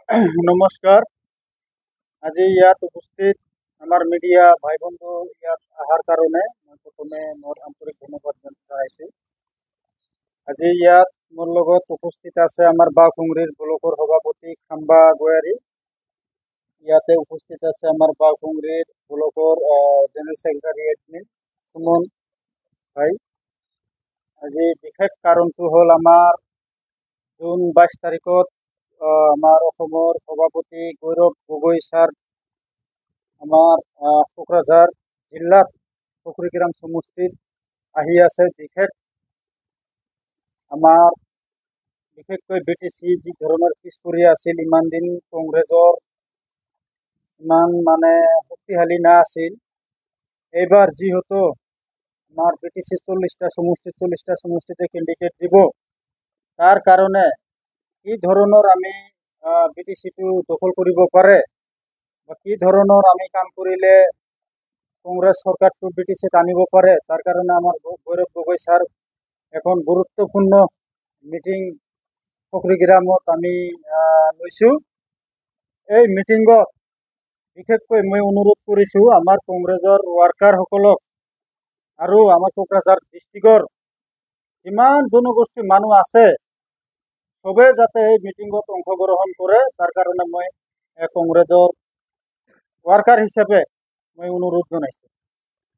নমস্কাৰ। আজি ইয়াত উপস্থিত আমাৰ মিডিয়া ভাই বন্ধু ইয়াত অহাৰ কাৰণে মই প্ৰথমে মোৰ আন্তৰিক ধন্যবাদ জনাইছোঁ। আজি ইয়াত মোৰ লগত উপস্থিত আছে আমাৰ বাঘুংৰিৰ ব্লকৰ সভাপতি খাম্বা গয়াৰী। ইয়াতে উপস্থিত আছে আমাৰ বাঘুংৰিৰ ব্লকৰ জেনেৰেল ছেক্ৰেটাৰী এডমিন সুমন ভাই। আজি বিশেষ কাৰণটো হ'ল আমাৰ জুন 22 তাৰিখত আমাৰ অসমৰ সভাপতি গৌৰৱ গগৈ ছাৰ আমাৰ কোকৰাঝাৰ জিলাত পুখুৰীগ্ৰাম সমষ্টিত আহি আছে। বিশেষকৈ BTC যি ধৰণৰ পিছ পৰি আছিল, ইমান দিন কংগ্ৰেছৰ ইমান শক্তিশালী নাছিল। এইবাৰ যিহেতু আমাৰ BTC 40টা সমষ্টিতে কেণ্ডিডেট দিব, তাৰ কাৰণে কি ধৰণৰ আমি BTCটো দখল কৰিব পাৰে বা কি ধৰণৰ আমি কাম কৰিলে কংগ্ৰেছ চৰকাৰটো BTCত আনিব পাৰে, তাৰ কাৰণে আমাৰ গৌৰৱ গগৈ ছাৰ এখন গুৰুত্বপূৰ্ণ মিটিং পুখুৰীগ্ৰামত আমি লৈছোঁ। এই মিটিঙত বিশেষকৈ মই অনুৰোধ কৰিছোঁ আমাৰ কংগ্ৰেছৰ ৱাৰ্কাৰসকলক আৰু আমাৰ কোকৰাঝাৰ ডিষ্ট্ৰিক্টৰ যিমান জনগোষ্ঠীৰ মানুহ আছে সবে যাতে এই মিটিঙত অংশগ্ৰহণ কৰে, তাৰ কাৰণে মই কংগ্ৰেছৰ ৱাৰ্কাৰ হিচাপে মই অনুৰোধ জনাইছোঁ।